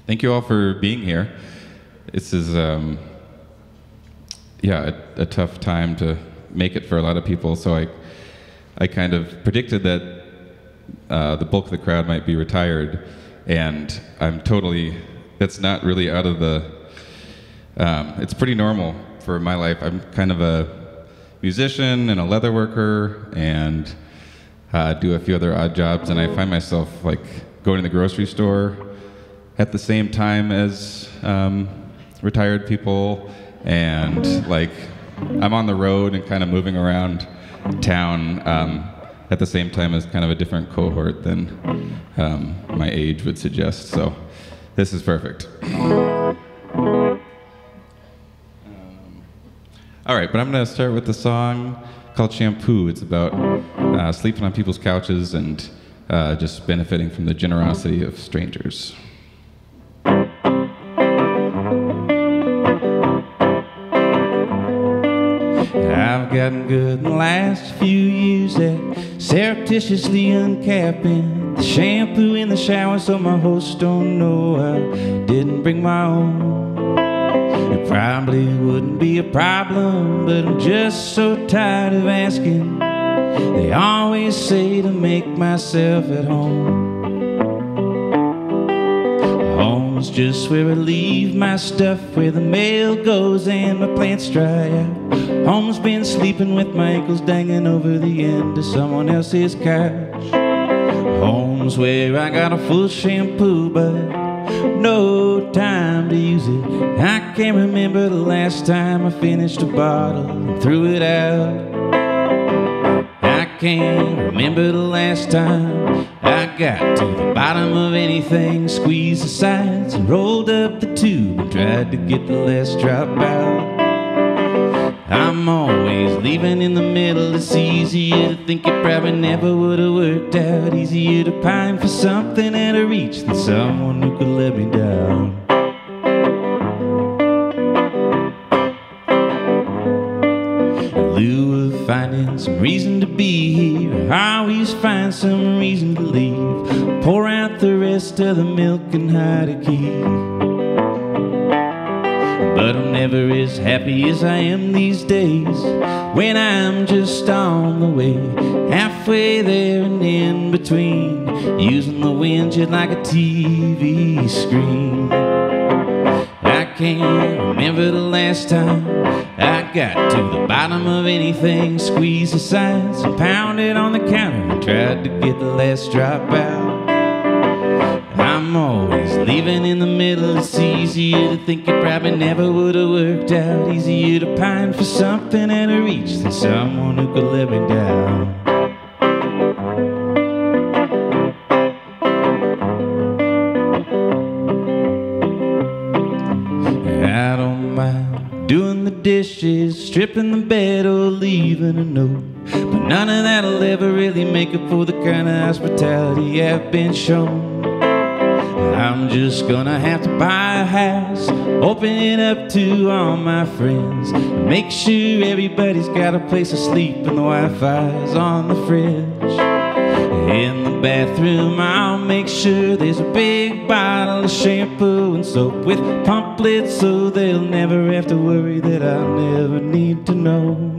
Thank you all for being here. This is, yeah, a tough time to make it for a lot of people, so I kind of predicted that the bulk of the crowd might be retired, and that's not really out of the, it's pretty normal for my life. I'm kind of a musician and a leather worker, and do a few other odd jobs, and I find myself like going to the grocery store at the same time as retired people, and like I'm on the road and kind of moving around town at the same time as kind of a different cohort than my age would suggest. So this is perfect. All right, but I'm going to start with the song called Shampoo. It's about sleeping on people's couches and just benefiting from the generosity of strangers. I've gotten good in the last few years at surreptitiously uncapping the shampoo in the shower so my host don't know I didn't bring my own. It probably wouldn't be a problem, but I'm just so tired of asking. They always say to make myself at home. Home's just where I leave my stuff, where the mail goes and my plants dry out. Home's been sleeping with my ankles dangling over the end of someone else's couch. Home's where I got a full shampoo, but no time to use it. I can't remember the last time I finished a bottle and threw it out. I can't remember the last time I got to the bottom of anything, squeezed the sides and rolled up the tube and tried to get the last drop out. I'm always leaving in the middle. It's easier to think it probably never would have worked out. Easier to pine for something out of reach than someone who could let me down. In lieu of finding some reason to be here, I always find some reason to leave. Pour out the rest of the milk and hide a key. But I'm never as happy as I am these days when I'm just on the way, halfway there and in between, using the windshield like a TV screen. I can't remember the last time I got to the bottom of anything, squeezed the sides and pounded on the counter and tried to get the last drop out. I'm always leaving in the middle. It's easier to think it probably never would have worked out. Easier to pine for something out of reach than someone who could let me down. I don't mind doing the dishes, stripping the bed, or leaving a note, but none of that'll ever really make up for the kind of hospitality I've been shown. I'm just gonna have to buy a house, open it up to all my friends, make sure everybody's got a place to sleep and the Wi-Fi's on the fridge. In the bathroom I'll make sure there's a big bottle of shampoo and soap with pump lids so they'll never have to worry that I'll never need to know.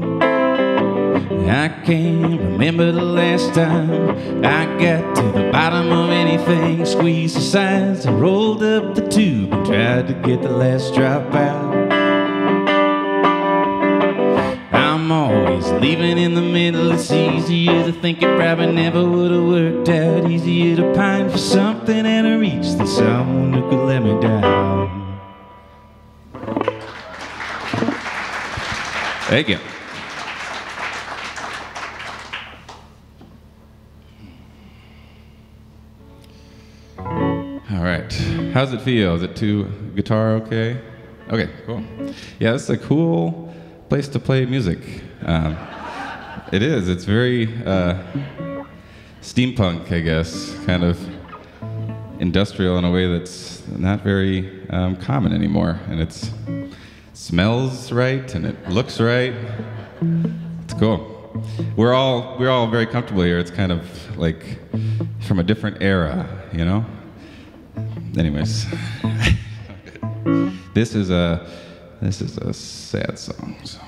I can't remember the last time I got to the bottom of anything, squeezed the sides and rolled up the tube and tried to get the last drop out. I'm always leaving in the middle. It's easier to think it probably never would have worked out. Easier to pine for something out of reach than someone who could let me down. Thank you. All right, how's it feel? Is it guitar okay? Okay, cool. Yeah, this is a cool place to play music. It is, it's very steampunk, I guess, kind of industrial in a way that's not very common anymore. And it smells right and it looks right. It's cool. We're all very comfortable here. It's kind of like from a different era, you know? Anyways, this is a sad song. So.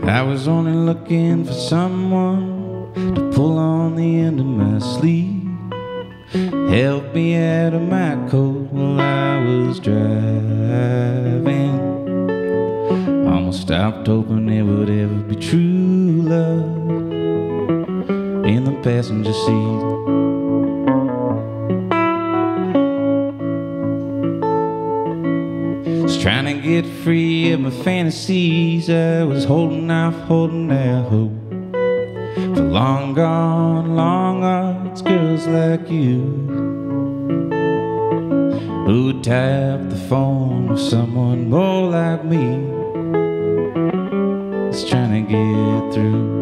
I was only looking for someone to pull on the end of my sleeve, help me out of my coat while I was driving. Almost stopped hoping there would ever be true love in the passenger seat. Was trying to get free of my fantasies. I was holding out hope for long gone, long hearts, girls like you who would tap the phone with someone more like me, just trying to get through.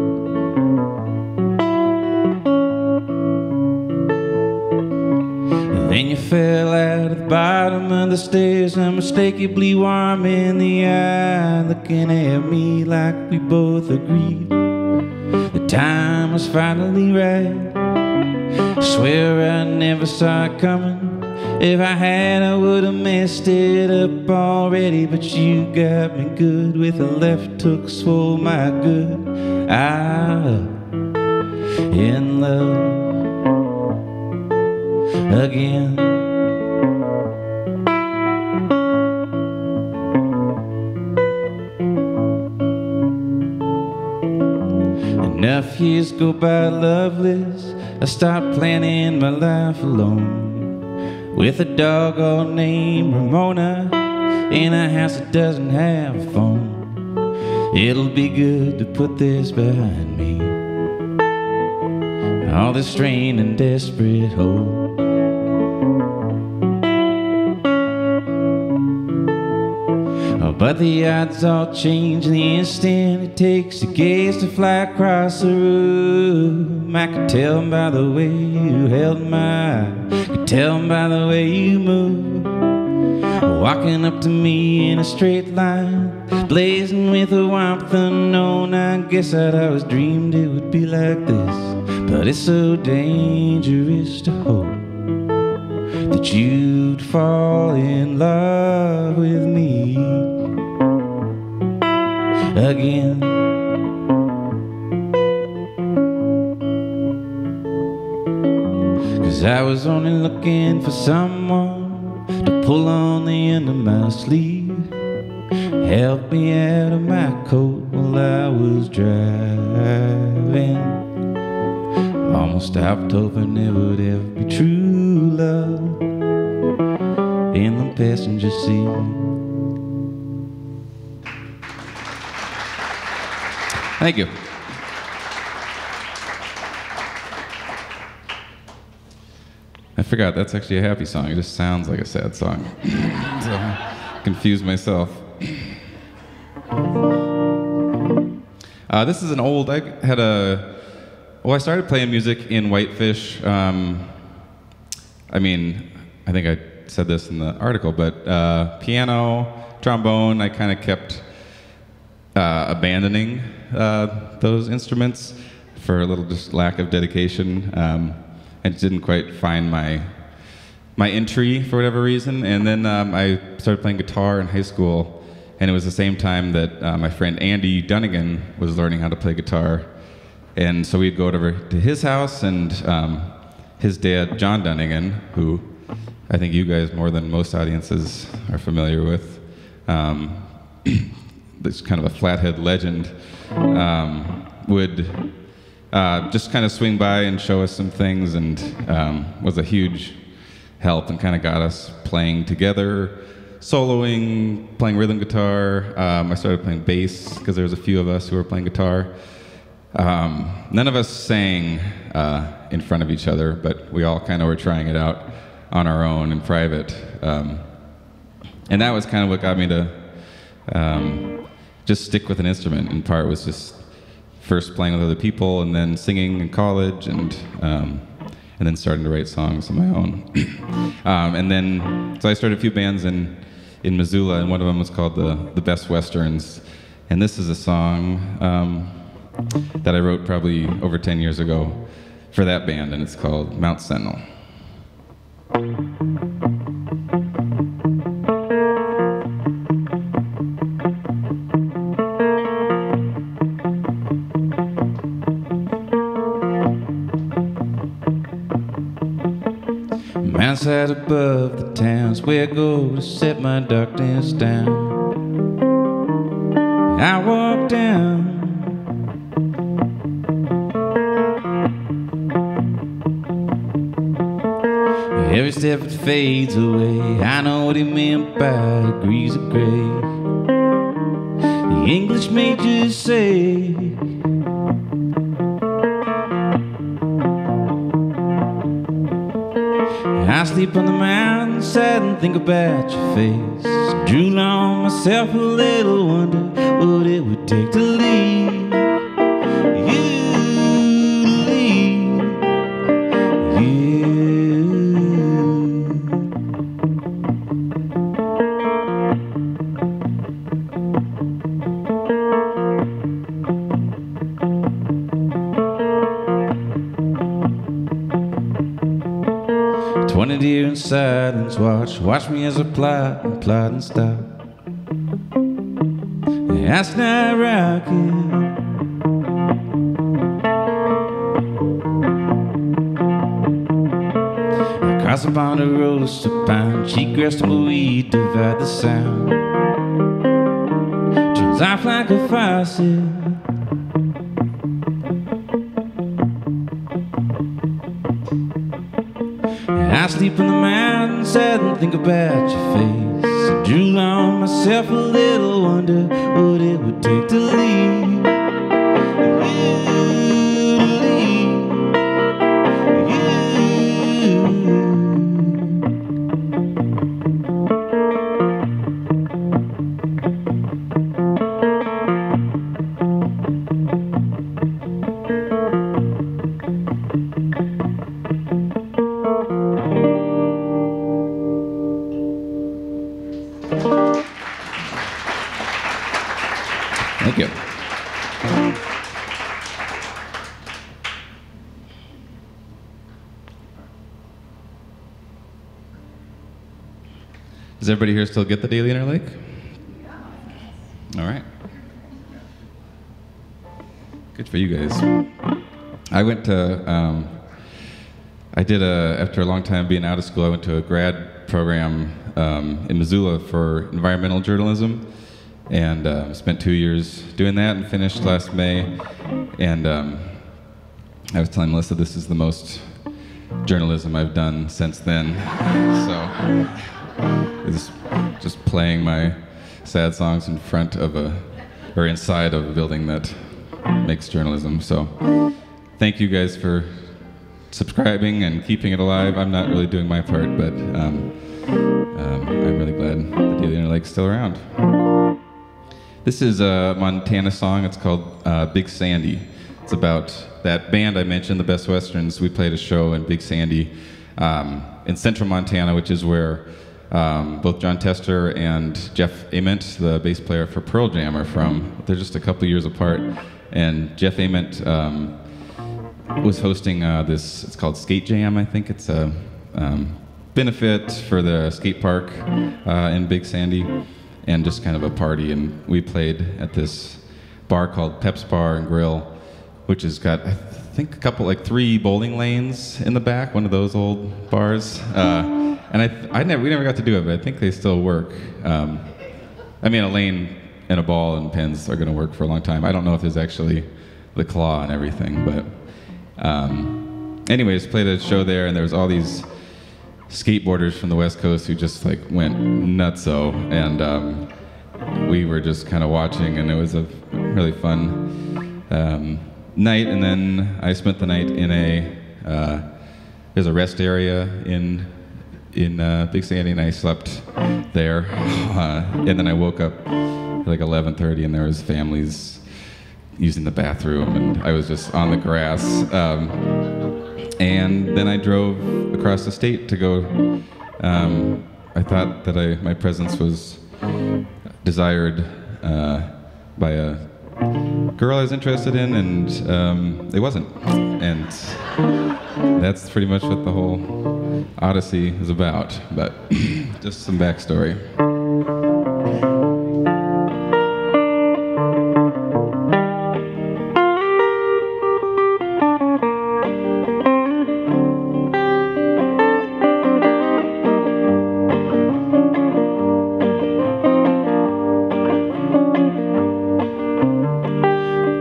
Then you fell out at the bottom of the stairs, unmistakably warm in the eye, looking at me like we both agreed the time was finally right. I swear I never saw it coming. If I had, I would have messed it up already. But you got me good with a left hook, swore my good. I'm in love again. Enough years go by loveless, I stopped planning my life alone, with a dog all named Ramona, in a house that doesn't have a phone. It'll be good to put this behind me, all this strain and desperate hope. But the odds all change in the instant it takes to gaze to fly across the room. I could tell by the way you held my eye, could tell by the way you moved, walking up to me in a straight line, blazing with a warmth unknown. I guess I'd always dreamed it would be like this, but it's so dangerous to hope that you'd fall in love with me again. Cause I was only looking for someone to pull on the end of my sleeve, help me out of my coat while I was driving. Almost stopped hoping there would ever be true love in the passenger seat. Thank you. I forgot, that's actually a happy song. It just sounds like a sad song. So I confused myself. This is an old, I started playing music in Whitefish. I think I said this in the article, but piano, trombone, I kind of kept abandoning those instruments for a little just lack of dedication. I didn't quite find my entry for whatever reason. And then I started playing guitar in high school, and it was the same time that my friend Andy Dunnigan was learning how to play guitar. And so we'd go over to his house, and his dad, John Dunnigan, who I think you guys more than most audiences are familiar with, this kind of a flathead legend, would just kind of swing by and show us some things, and was a huge help and kind of got us playing together, soloing, playing rhythm guitar. I started playing bass because there was a few of us who were playing guitar. None of us sang in front of each other, but we all kind of were trying it out on our own in private. And that was kind of what got me to just stick with an instrument. In part was just first playing with other people and then singing in college, and and then starting to write songs of my own. And then, so I started a few bands in Missoula, and one of them was called the Best Westerns. And this is a song that I wrote probably over 10 years ago for that band, and it's called Mount Sentinel. Outside above the towns where I go to set my darkness down, I walk down. Every step it fades away. I know what he meant by degrees of gray. The English majors say I sleep on the mountainside and think about your face. Drool on myself a little, wonder what it would take to leave you, leave you. 20 deer in silence watch me as I plot and stop. That's not rocking. I cross upon the roast of pine, cheek rest on weed, divide the sound. Turns off like a faucet. I sleep on the mountainside and think about your face. I drool on myself a little, wonder what it would take to leave Thank you. Does everybody here still get the Daily Interlake? All right. Good for you guys. I went to, after a long time being out of school, I went to a grad program in Missoula for environmental journalism. And spent 2 years doing that and finished last May. And I was telling Melissa this is the most journalism I've done since then. So it's just playing my sad songs in front of or inside of a building that makes journalism. So thank you guys for subscribing and keeping it alive. I'm not really doing my part, but I'm really glad the Daily Interlake's still around. This is a Montana song. It's called Big Sandy. It's about that band I mentioned, the Best Westerns. We played a show in Big Sandy in central Montana, which is where both John Tester and Jeff Ament, the bass player for Pearl Jam, are from. They're just a couple years apart. And Jeff Ament was hosting this, it's called Skate Jam, I think. It's a benefit for the skate park in Big Sandy. And just kind of a party, and we played at this bar called Pep's Bar and Grill, which has got, I think, like 3 bowling lanes in the back, one of those old bars. And we never got to do it, but I think they still work. I mean, a lane and a ball and pins are going to work for a long time. I don't know if there's actually the claw and everything, but anyways, played a show there, and there was all these skateboarders from the West Coast who just like went nutso, and we were just kind of watching, and it was a really fun night. And then I spent the night in there's a rest area in Big Sandy, and I slept there, and then I woke up at like 11:30, and there was families using the bathroom, and I was just on the grass. And then I drove across the state to go. I thought that my presence was desired by a girl I was interested in, and it wasn't. And that's pretty much what the whole Odyssey is about. But just some backstory.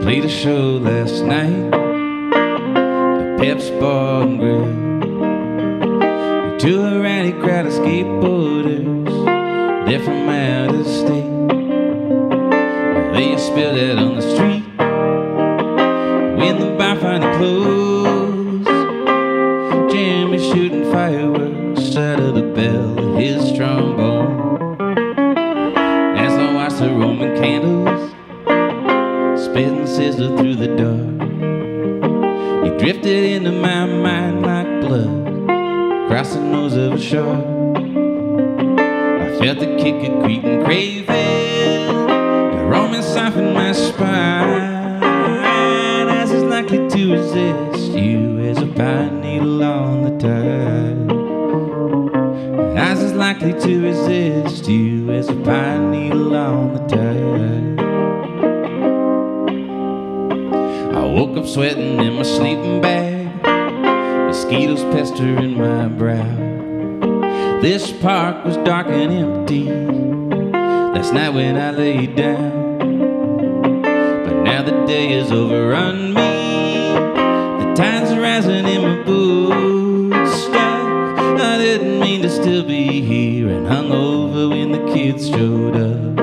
Played a show last night, a Pep's Bar and Grill, to a rowdy crowd of skateboarders, they're from out of state. They spilled out on the street when the bar finally closed. Jeremy shooting fireworks out of the bell of his trombone, as I watched the Roman candles spitting sizzle through the dark. He drifted into my mind like blood across the nose of a shark. I felt the kick of greed and craving, the Roman softened my spine. I was as likely to resist you as a pine needle on the tide. I was as likely to resist you as a pine needle on the tide. I woke up sweating in my sleeping bag, mosquitoes pestering my brow. This park was dark and empty last night when I laid down, but now the day is overrun me. The tide's rising in my boots stuck. I didn't mean to still be here and hungover when the kids showed up.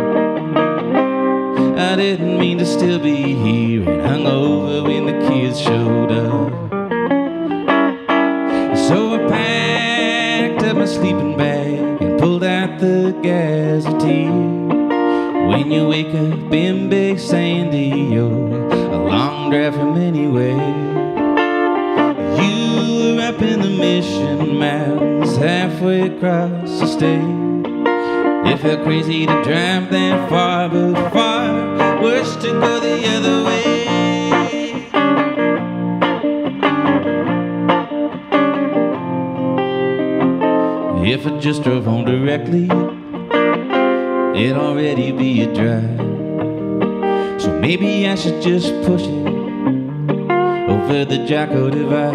I didn't mean to still be here and hungover when the kids showed up. So I packed up my sleeping bag and pulled out the gazetteer. When you wake up in Big Sandy, you're a long drive from anywhere. You were up in the Mission Mountains, halfway across the state. It felt crazy to drive that far, but far worse to go the other way. If I just drove home directly, it'd already be a drive. So maybe I should just push it over the Jocko Divide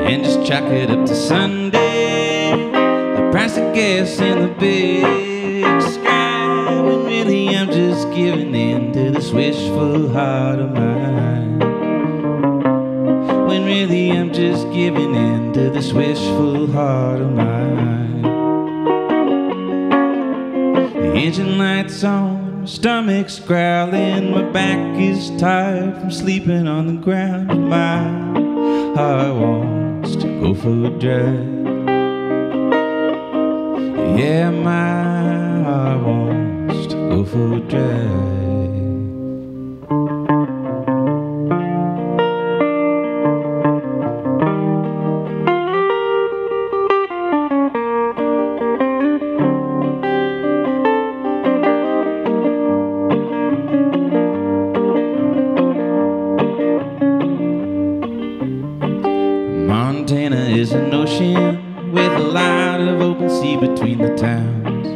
and just chalk it up to Sunday. The price of gas in the big sky, when really I'm just giving in to this wishful heart of mine. When really I'm just giving in to this wishful heart of mine. The engine light's on, my stomach's growling, my back is tired from sleeping on the ground. My heart wants to go for a drive. Yeah, my heart wants to go for a drive. Montana is an ocean with a lot of open sea between the towns.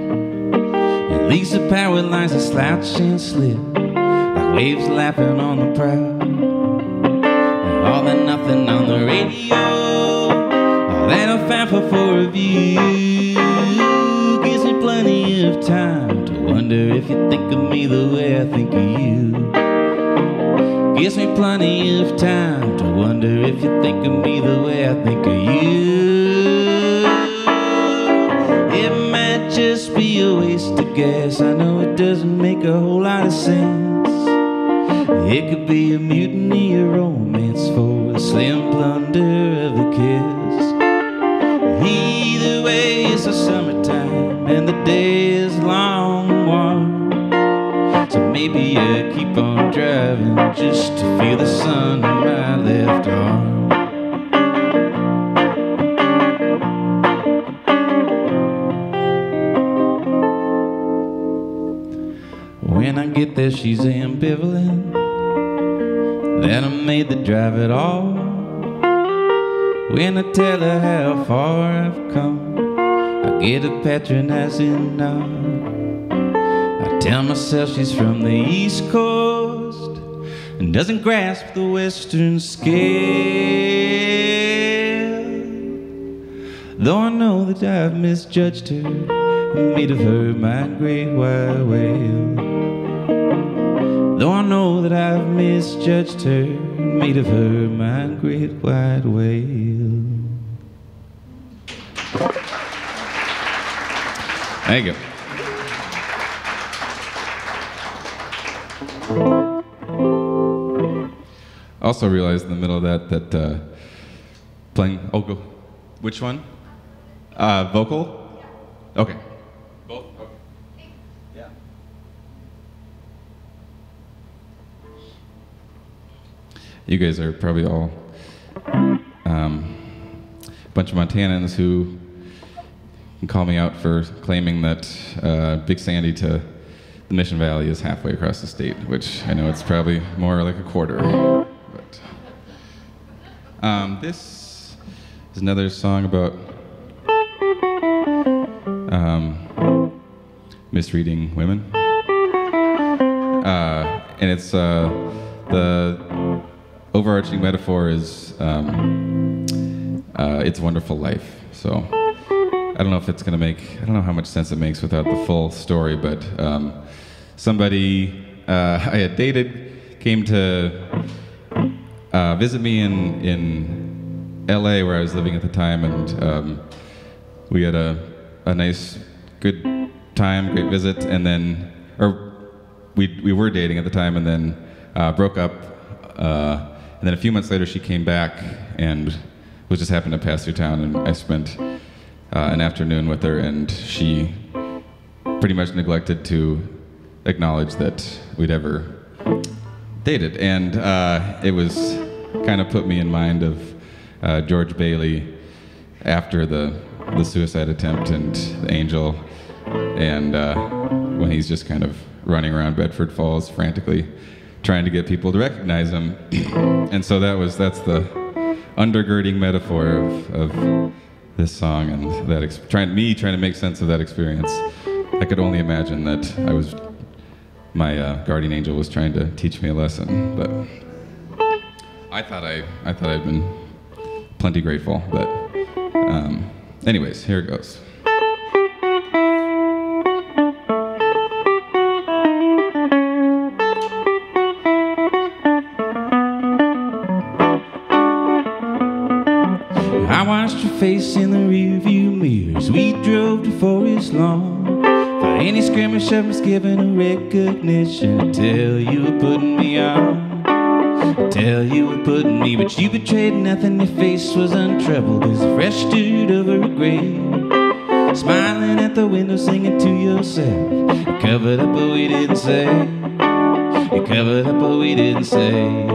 It leaves the power lines that slouch and slip like waves laughing on the prow. All and nothing on the radio, all that alfalfa for review gives me plenty of time to wonder if you think of me the way I think of you. Gives me plenty of time to wonder if you think of me the way I think of you. It might just be a waste of gas, I know it doesn't make a whole lot of sense. It could be a mutiny, a romance for a slim plunder of a kiss. Either way, it's the summertime and the day is long and warm. So maybe I keep on driving just to feel the sun on my left arm. she's ambivalent that I made the drive at all. When I tell her how far I've come, I get a patronizing nod. I tell myself she's from the East Coast and doesn't grasp the Western scale. Though I know that I've misjudged her and made of her my great white whale. Though I know that I've misjudged her and made of her my great white whale. Thank you. Also realized in the middle of that playing, oh, go, which one? Vocal? Okay. Both? Okay. Yeah. You guys are probably all a bunch of Montanans who can call me out for claiming that Big Sandy to the Mission Valley is halfway across the state, which I know it's probably more like a quarter. But this is another song about misreading women. And it's the overarching metaphor is It's a Wonderful Life. So I don't know if it's going to make, I don't know how much sense it makes without the full story, but somebody I had dated came to visit me in LA where I was living at the time, and we had a nice, good time, great visit, and then, or we were dating at the time, and then broke up, and then a few months later she came back and was just happened to pass through town, and I spent an afternoon with her, and she pretty much neglected to acknowledge that we'd ever dated, and it was kind of put me in mind of George Bailey after the suicide attempt and the angel, and when he's just kind of running around Bedford Falls frantically trying to get people to recognize him. And so that's the undergirding metaphor of this song, and that trying to make sense of that experience. I could only imagine that my guardian angel was trying to teach me a lesson, but I thought I'd been plenty grateful. But anyways, here it goes. I watched your face in the rearview mirrors. We drove to Forest Lawn. For any skirmish of misgiving or recognition, tell you were putting me on. Tell you were putting me, but you betrayed nothing. Your face was untroubled as a fresh dirt over a grave. Smiling at the window, singing to yourself. You covered up what we didn't say. You covered up what we didn't say.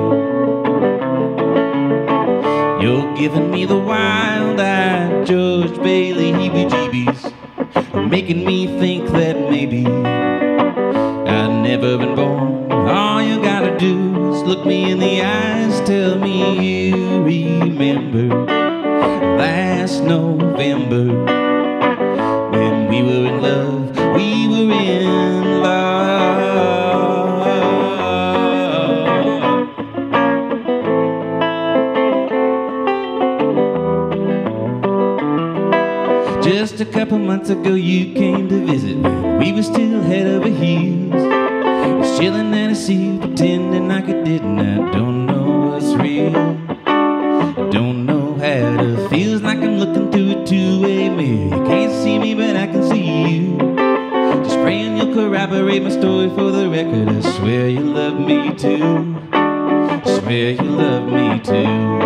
You're giving me the wild-eyed George Bailey heebie-jeebies, making me think that maybe I'd never been born. All you gotta do is look me in the eyes, tell me you remember last November when we were in love, we were in love. Just a couple months ago you came to visit when we were still head over heels. Was chilling at a sea, pretending like it didn't. I don't know what's real. I don't know how it feels like I'm looking through a two-way mirror. You can't see me, but I can see you. Just praying you'll corroborate my story for the record. I swear you love me too. I swear you love me too.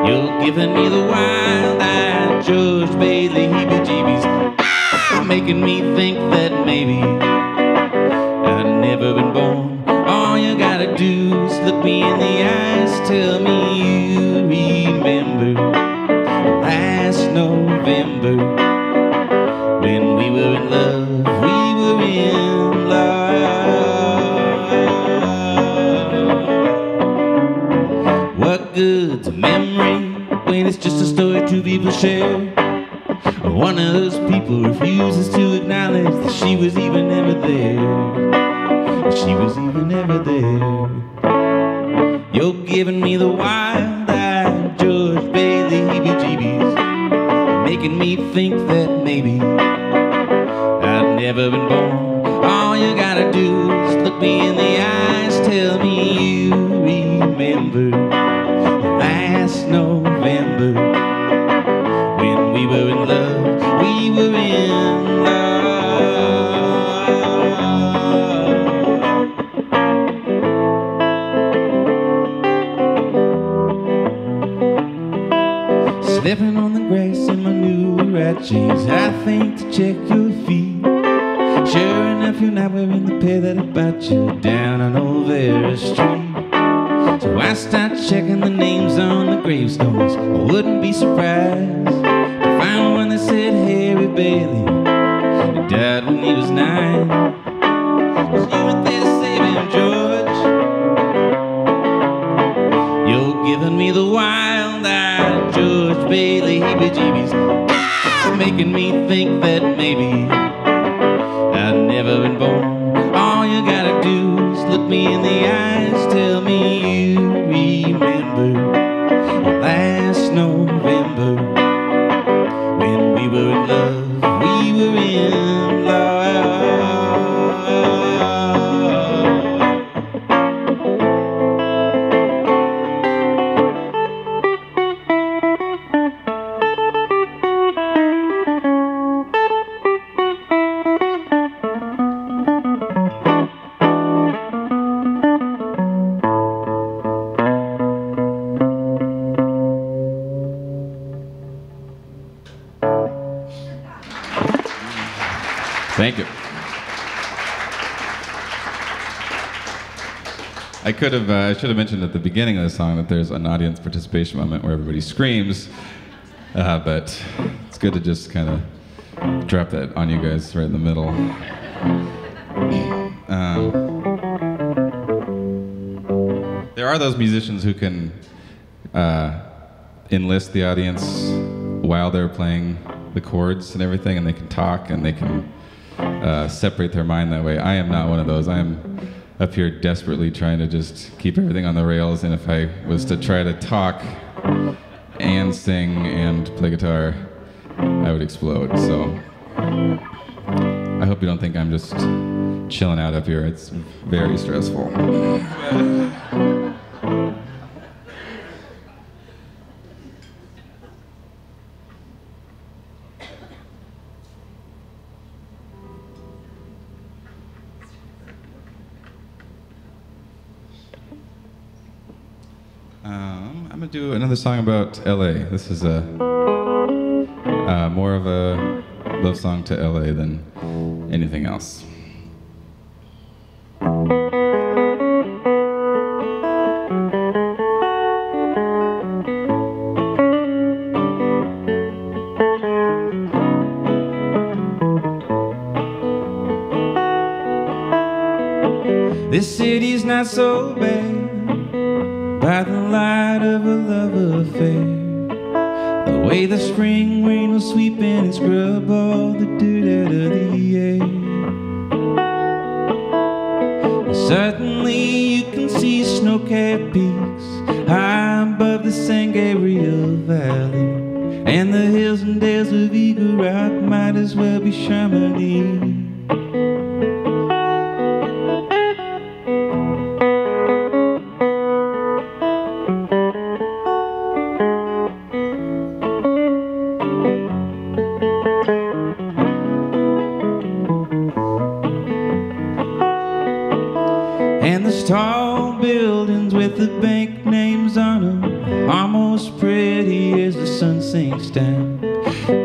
You're giving me the wild-eyed George Bailey heebie-jeebies, making me think that maybe I'd never been born. All you gotta do is look me in the eyes, tell me you remember last November when we were in love, we were in good's a memory when it's just a story two people share? One of those people refuses to acknowledge that she was even ever there. That she was even ever there. You're giving me the wild-eyed George Bailey heebie-jeebies, making me think that maybe I've never been born. All you gotta do is look me in the eyes, tell me you remember last November when we were in love, we were in love. Slipping on the grass in my new rat jeans, I think to check your feet. Sure enough, you're not wearing the pair that I bought you down on Olvera Street. So I start checking the names on the gravestones. I wouldn't be surprised to find one that said Harry Bailey. He died when he was 9. Was you were there to save him, George? You're giving me the wild-eyed George Bailey heebie-jeebies, making me think that maybe I've never been born. All you gotta do is look me in the eyes, tell me you remember last November when we were in love, we were in love. Thank you. I should have mentioned at the beginning of the song that there's an audience participation moment where everybody screams, but it's good to just kind of drop that on you guys right in the middle. There are those musicians who can enlist the audience while they're playing the chords and everything, and they can talk and they can separate their mind that way. I am not one of those. I am up here desperately trying to just keep everything on the rails, and if I was to try to talk and sing and play guitar, I would explode. So I hope you don't think I'm just chilling out up here. It's very stressful. I'm gonna do another song about LA. This is more of a love song to LA than anything else. This city's not so bad by the light of a love affair. The way the spring rain will sweep in and scrub all the dirt out of the air. And suddenly you can see snow-capped peaks high above the San Gabriel Valley, and the hills and dales of Eagle Rock might as well be Chamonix. And those tall buildings with the bank names on them, almost pretty as the sun sinks down.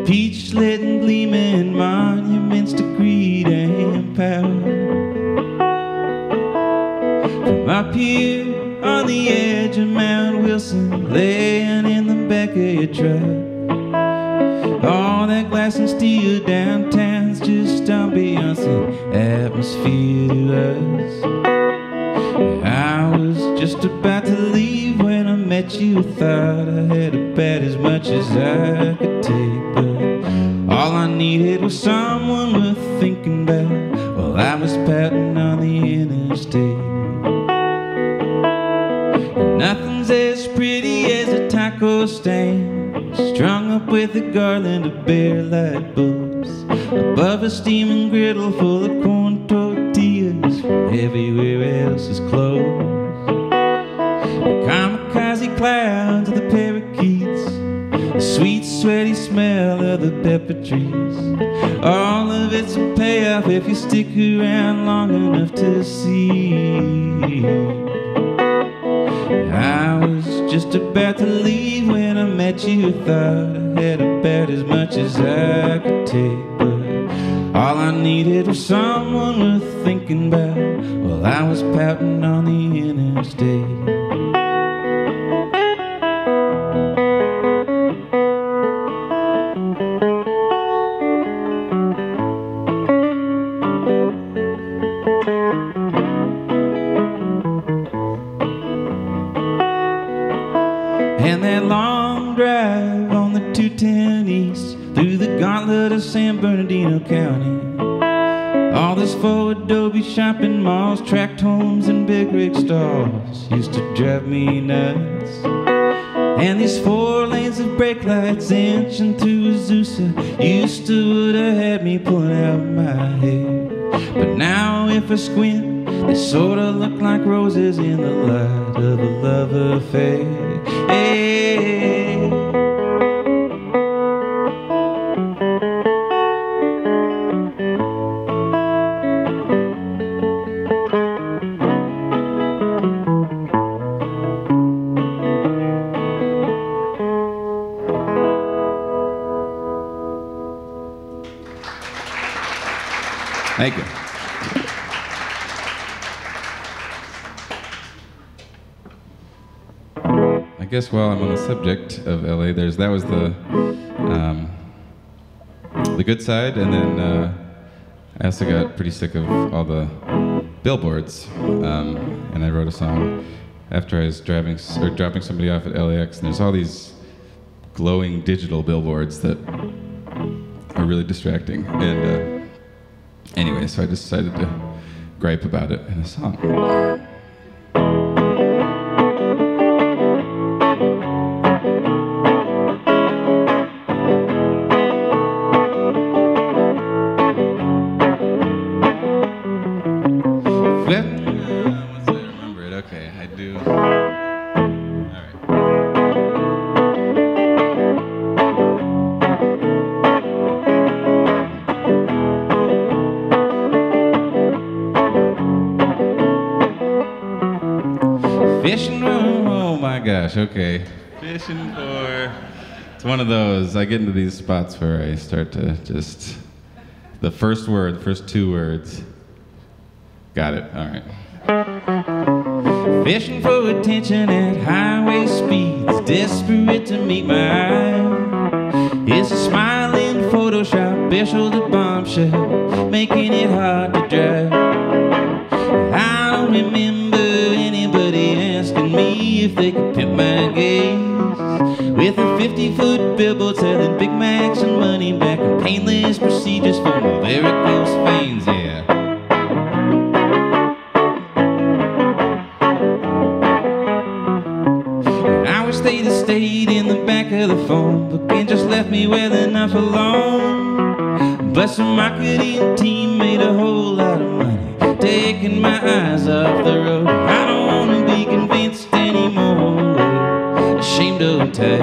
Peach-lit and gleaming monuments to greed and power. From up here on the edge of Mount Wilson, laying in the back of your truck, all that glass and steel downtown's just ambiance and atmosphere to us. I was just about to leave when I met met you, I thought I had about as much as I could take, but all I needed was someone worth thinking about while I was pouting on the interstate. And nothing's as pretty as a taco stand, strung up with a garland of bare light bulbs, above a steaming griddle full of corn tortillas from everywhere else is closed. The kamikaze clouds of the parakeets, the sweet sweaty smell of the pepper trees, all of it's a payoff if you stick around long enough to see. I was just about to leave when I met you, I thought I had about as much as I could take, but all I needed was someone worth thinking about while I was pouting on the interstate. And that long drive on the 210 East through the gauntlet of San Bernardino County, all this faux adobe shopping malls, tract homes and big rig stalls used to drive me nuts. And these 4 lanes of brake lights inching through Azusa used to would have had me pulling out my hair, but now if I squint, they sort of look like roses in the light of a love affair. Hey. Thank you. I guess while I'm on the subject of LA, that was the good side, and then I also got pretty sick of all the billboards, and I wrote a song after I was dropping somebody off at LAX, and there's all these glowing digital billboards that are really distracting, and anyway, so I decided to gripe about it in a song. Okay, fishing for, it's one of those, I get into these spots where I start to just, the first 2 words, got it, all right. Fishing for attention at highway speeds, desperate to meet my eye. It's a smiling Photoshop, special bombshell, making it hard to drive. I don't remember anybody asking me if they could pimp my gaze with a 50-foot billboard selling Big Macs and money back and painless procedures for my varicose veins, yeah. I wish they'd have stayed in the back of the phone book and just left me well enough alone. But some marketing team made a whole lot of money taking my eyes off the road. I don't want to be convinced anymore, ashamed of taste.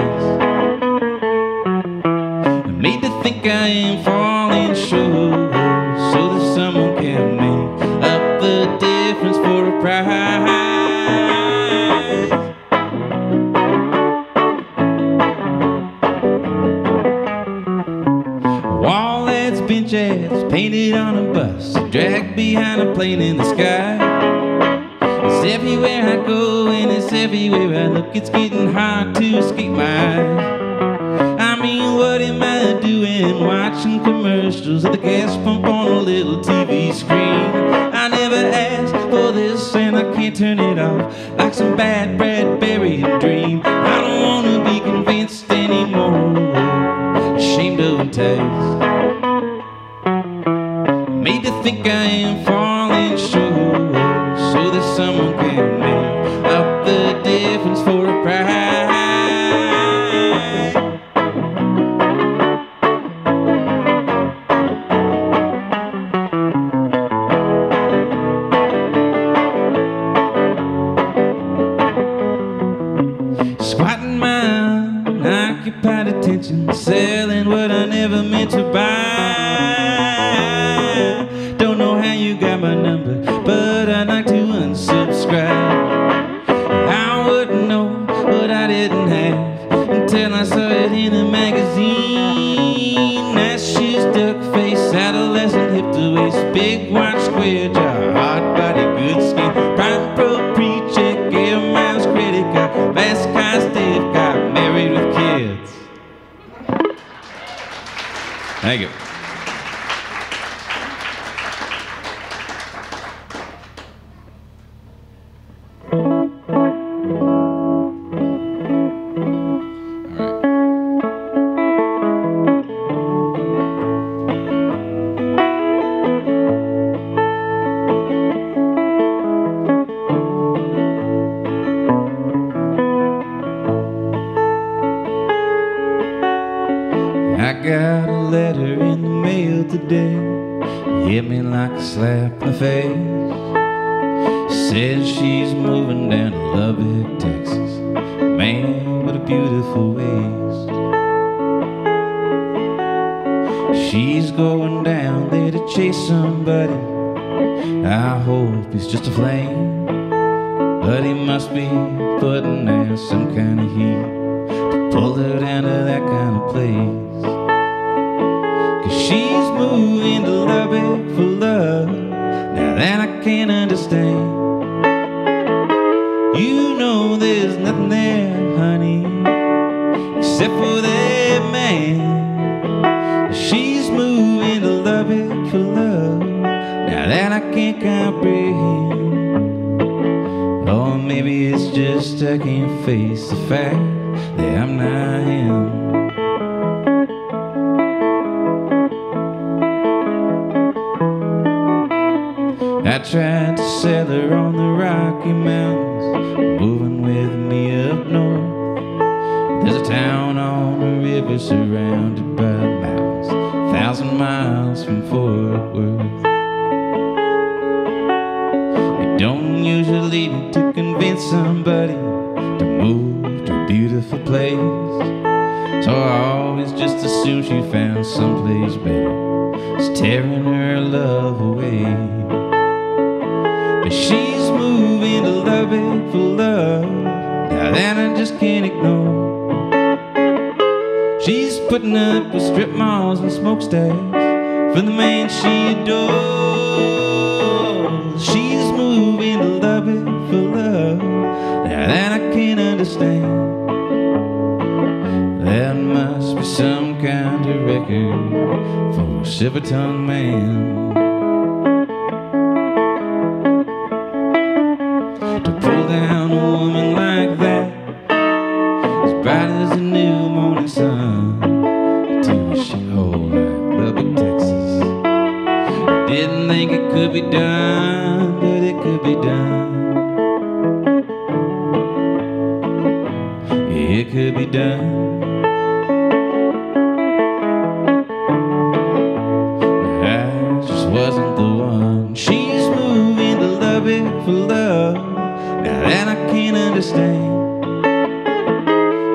I'm made to think I am falling short, so that someone can make up the difference for a price. Wall ads, bench ads, painted on a bus, dragged behind a plane in the sky. It's everywhere I go and it's everywhere I look. It's getting hard to escape my eyes. I mean, what am I doing watching commercials at the gas pump on a little TV screen? I never asked for this and I can't can't turn it off. Like some bad bread buried dream. I don't wanna be convinced anymore. Ashamed of taste. Made to think I am falling short, so that someone can make up the difference for a price. Squatting my occupied attention, selling what I never meant to buy. Don't know how you got my number, but I'd like to unsubscribe. I wouldn't know what I didn't have until I saw it in a magazine. Nice shoes, duck face, adolescent hip to waist, big watch, square jaw, hard body, good skin, prime pro, pre-check, air miles, credit card, fast car, stiff car, married with kids. Thank you. I got a letter in the mail today, hit me like a slap in the face. Says she's moving down to Lubbock, Texas. Man, what a beautiful waist. She's going down there to chase somebody. I hope he's just a flame, but he must be putting out some kind of heat to pull her down to that kind of place. Cause she's moving to Lubbock for love. Now that I can't understand. You know there's nothing there, honey, except for that man. She's moving to Lubbock for love. Now that I can't comprehend. Or maybe it's just I can't face the fact that I'm not him. I tried to sell her on the Rocky Mountains, moving with me up north. There's a town on the river surrounded by mountains, 1,000 miles from Fort Worth. You don't usually need to convince somebody to move to a beautiful place, so I always just assumed she found someplace better. It's tearing her love away. But she's moving to Lubbock for love. Now that I just can't ignore. She's putting up with strip malls and smokestacks for the man she adores. She's moving to Lubbock for love. Now that I can't understand. There must be some kind of record for a silver-tongued man to pull down a woman like that, as bright as the new morning sun, to a shithole like Lubbock, Texas. I didn't think it could be done, but it could be done. Yeah, it could be done. But I just wasn't the one. She's moving to Lubbock for love. Now that I can't understand.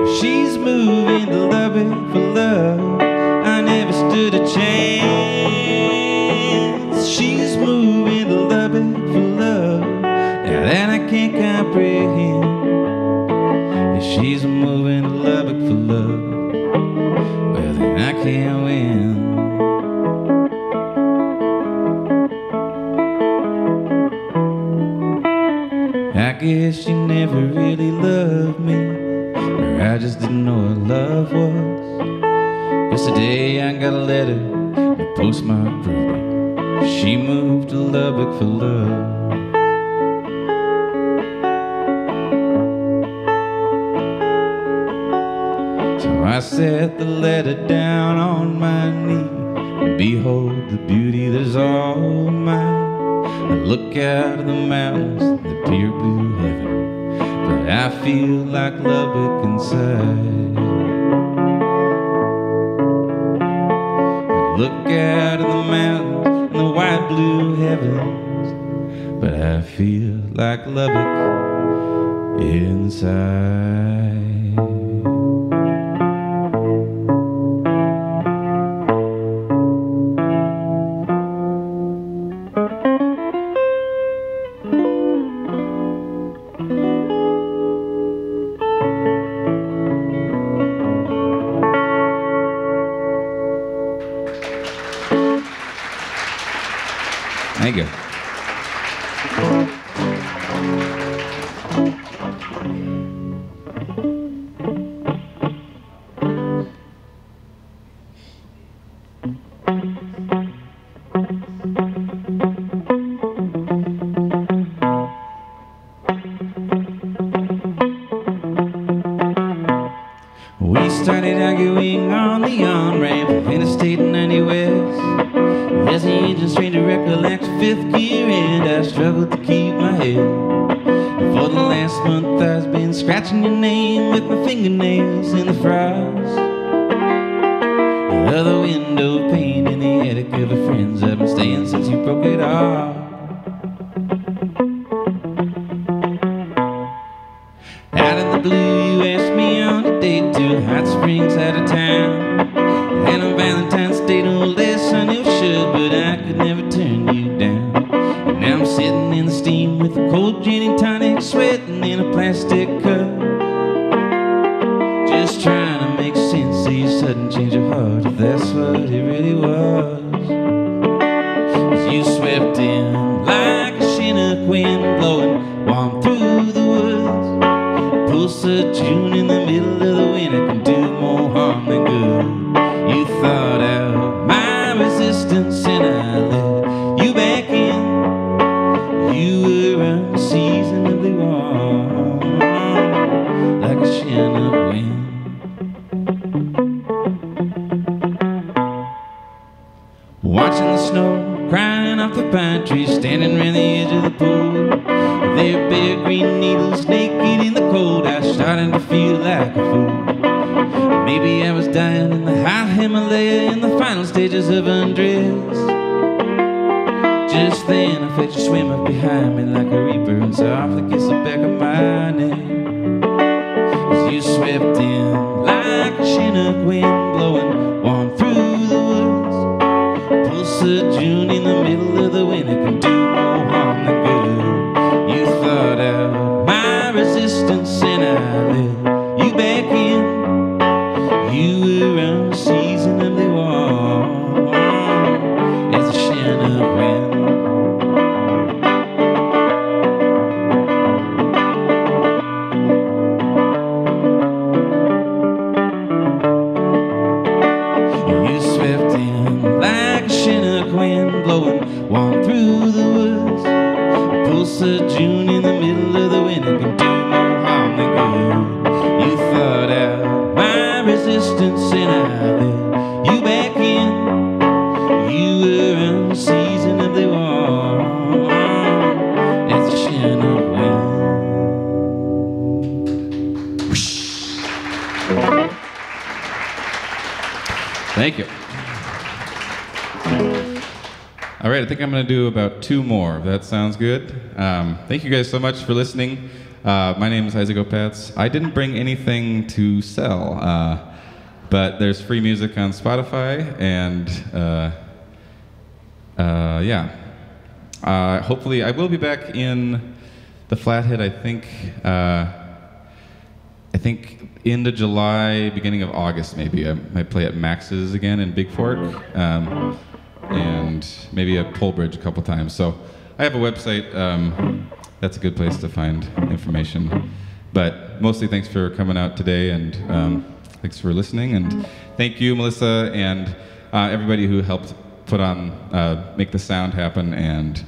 If she's moving to Lubbock for love, I never stood a chance. She's moving to Lubbock for love. Now that I can't comprehend. If she's moving to Lubbock for love, well then I can't win. I guess you never really loved me, or I just didn't know what love was. Yesterday I got a letter, the postmark proved it. She moved to Lubbock for love. So I set the letter down on my knee, and behold the beauty that is all mine. I look out of the mountains, the pure blue heaven, but I feel like Lubbock inside. I look out of the mountains and the wide blue heavens, but I feel like Lubbock inside. Thank you. We started arguing on the on-ramp of Interstate 90 West. As the engine strained to recollect fifth gear, and I struggled to keep my head. And for the last month I've been scratching your name with my fingernails in the frost of the window pane in the attic of a friend's. I've been staying since you broke it off. Out of the blue you asked me on a date to Hot Springs out of town. And on Valentine's Day, no less on your shirt, but I could never turn you down. And now I'm sitting in the steam with a cold gin and tonic, sweating in a plastic cup, just trying to make sense of your sudden change of heart, if that's what it really was. 'Cause you swept in like a Chinook wind blowing warm through the woods. Pulse of June in the middle of the winter can do more harm than good. You thought out my resistance and I let you back in. You were unseasonably warm, like a Chinook wind. Watching the snow crying off the pine trees, standing around the edge of the pool. Their bare green needles naked in the cold. I was starting to feel like a fool. Maybe I was dying in the high Himalaya in the final stages of undress. Just then I felt you swim up behind me like a reaper and softly kiss the back of my neck. As you swept in like a Chinook wind blowing warm through the woods. Pulse of June in the middle of the winter can do more harm than good. You thought out my resistance and I let you back in. You were unseasonably warm as a Chinook wind. You swept in like a Chinook wind blowing warm through the woods. Pulse of June in the middle of the winter can do more harm than good. You thought out my resistance and I let you back in. You were unseasonably warm as a Chinook wind. Whoosh. Thank you. All right, I think I'm going to do about 2 more, if that sounds good. Thank you guys so much for listening. My name is Izaak Opatz. I didn't bring anything to sell, but there's free music on Spotify, and yeah. Hopefully, I will be back in the Flathead, I think end of July, beginning of August, maybe. I might play at Max's again in Big Fork. And maybe at Polebridge a couple times. So I have a website. That's a good place to find information. But mostly thanks for coming out today, and thanks for listening. And thank you, Melissa, and everybody who helped put on, make the sound happen, and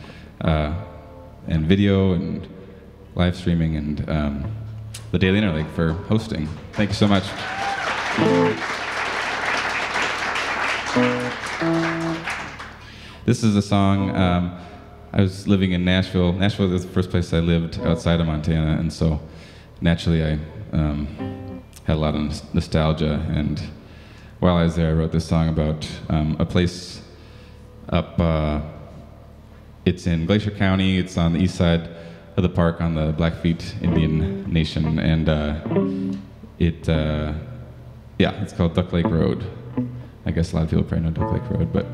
video, and live streaming, and the Daily Interleague for hosting. Thank you so much. This is a song, I was living in Nashville. Nashville was the first place I lived outside of Montana, and so naturally I had a lot of nostalgia. And while I was there, I wrote this song about a place up, it's in Glacier County. It's on the east side of the park on the Blackfeet Indian Nation, and it's called Duck Lake Road. I guess a lot of people probably know Duck Lake Road, but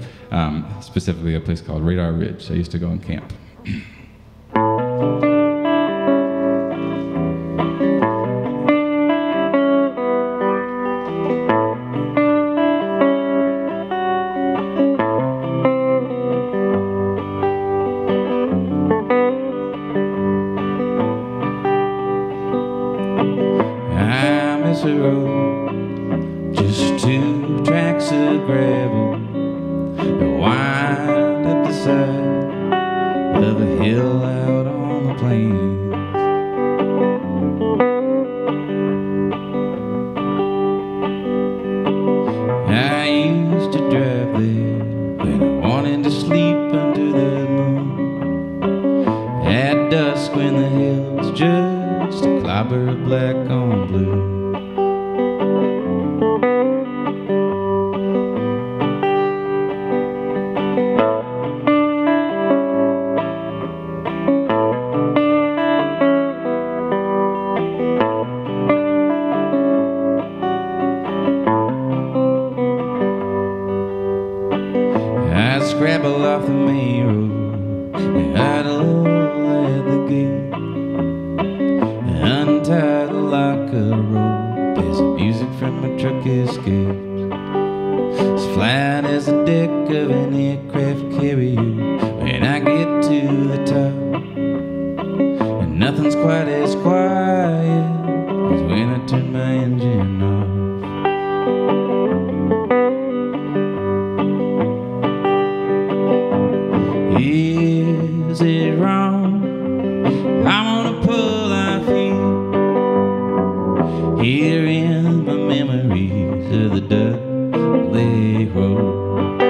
specifically a place called Radar Ridge. I used to go and camp. I miss a road, just 2 tracks of gravel that wind up the side of a hill out on the plains. I used to drive there when I wanted to sleep under the moon, at dusk when the hill's just a clobber of black on blue. I scrabble off the main road and idle at the gate, untie the locker rope as the music from my truck escapes. It's flat as the deck of an aircraft carrier when I get to the top, and nothing's quite as quiet as when I turn my engine off. Is it wrong? I wanna pull off here in my memories of the Duck Lake Road.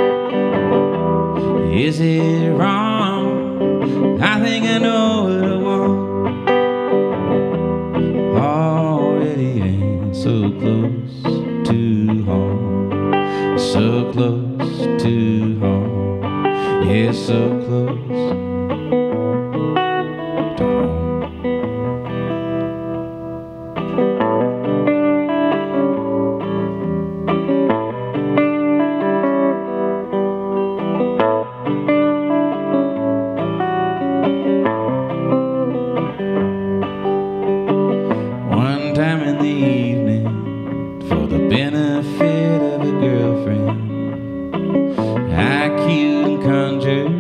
Is it wrong? I think I know what I want. Already ain't so close to home, so close to home. Yeah, so close to home. One time in the evening, for the benefit of a girlfriend, I cued and conjured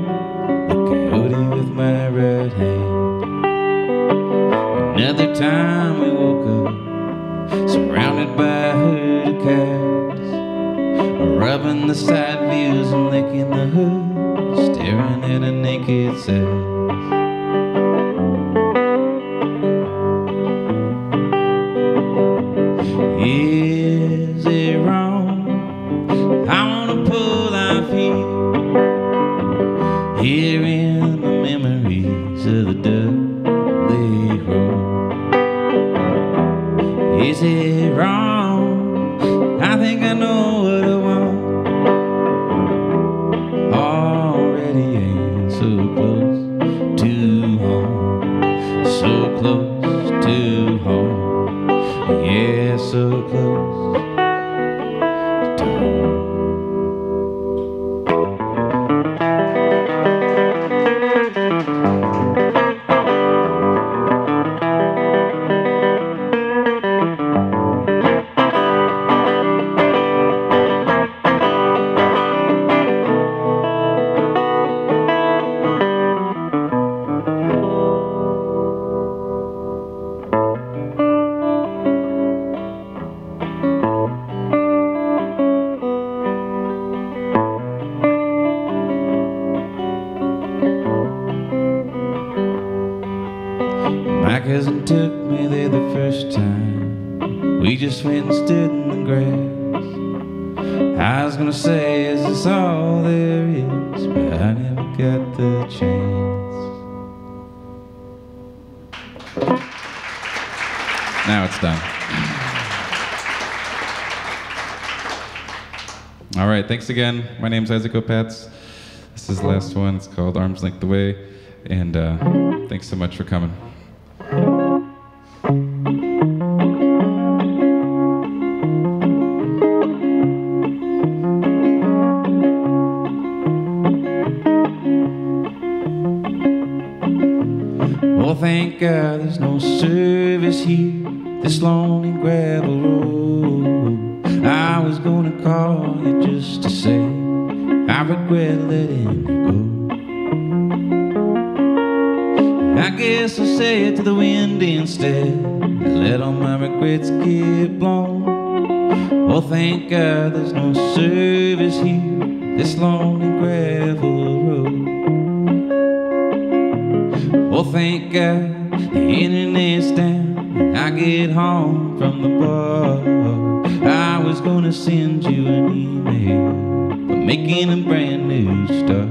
the coyote with my right hand. Another time we woke up, surrounded by a herd of cows, rubbing the side views and licking the hood, staring at a naked sow. Is it wrong? I wanna pull off here in the memories of the Duck Lake Road. Is it wrong? I think I know what I want. Already ain't so close to home, so close to home. Yeah, so close to home. just went and stood in the grass. I was gonna say, is this all there is? But I never got the chance. Now it's done. All right, thanks again. My name's Izaak Opatz. This is the last one. It's called Arm's Length Away. And thanks so much for coming. Oh, thank God there's no service here, this lonely gravel road. I was gonna call you just to say I regret letting you go. I guess I'll say it to the wind instead, let all my regrets get blown. Oh, thank God there's no service here, this lonely gravel road. Oh, thank God the internet's down, I get home from the bar. I was gonna send you an email, but making a brand new start.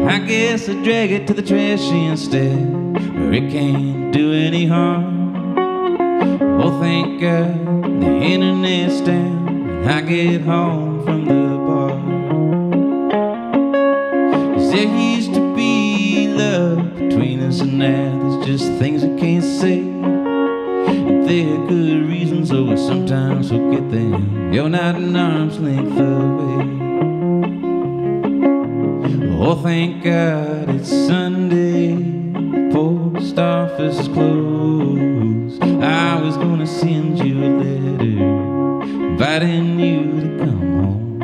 I guess I drag it to the trash instead, where it can't do any harm. Oh, thank God the internet's down, I get home from the bar. 'Cause there used to be love between us, and now there's just things I can't say. And there are good reasons, oh, sometimes forget them. You're not an arm's length away. Oh, thank God it's Sunday, post office is closed. I was gonna send you a letter inviting you to come home,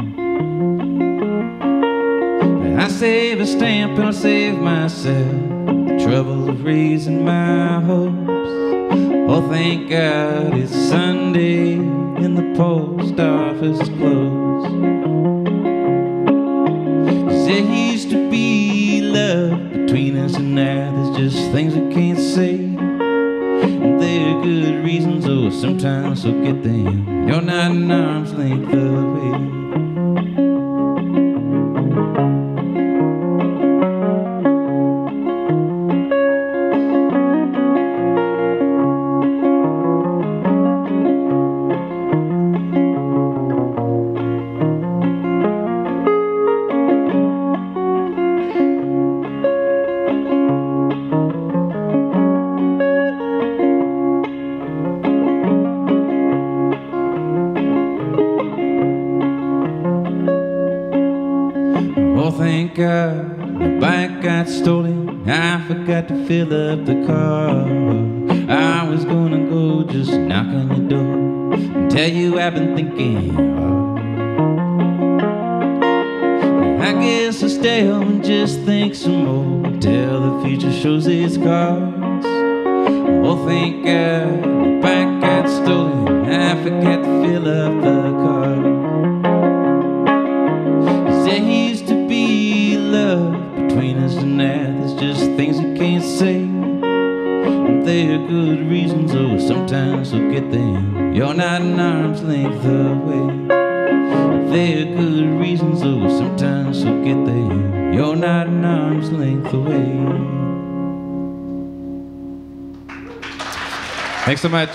but I save a stamp and I'll save myself the trouble of raising my hopes. Oh, thank God it's Sunday and the post office is closed. 'Cause there used to be love between us, and now there's just things I can't say. And there are good reasons, oh, sometimes forget them. You're not an arm's length away. Oh, thank God my bike got stolen, I forgot to fill up the car. I was gonna go just knock on your door and tell you I've been thinking hard. I guess I'll stay home and just think some more till the future shows its cards. Oh, thank God my bike got stolen, I forgot to fill up the car. 'Cause there used to be love between us, and now there's just things I can't say. And there are good reasons, oh, sometimes forget them. You're not an arm's length away. There are good reasons, oh, sometimes forget them. You're not an arm's length away. Thanks so much.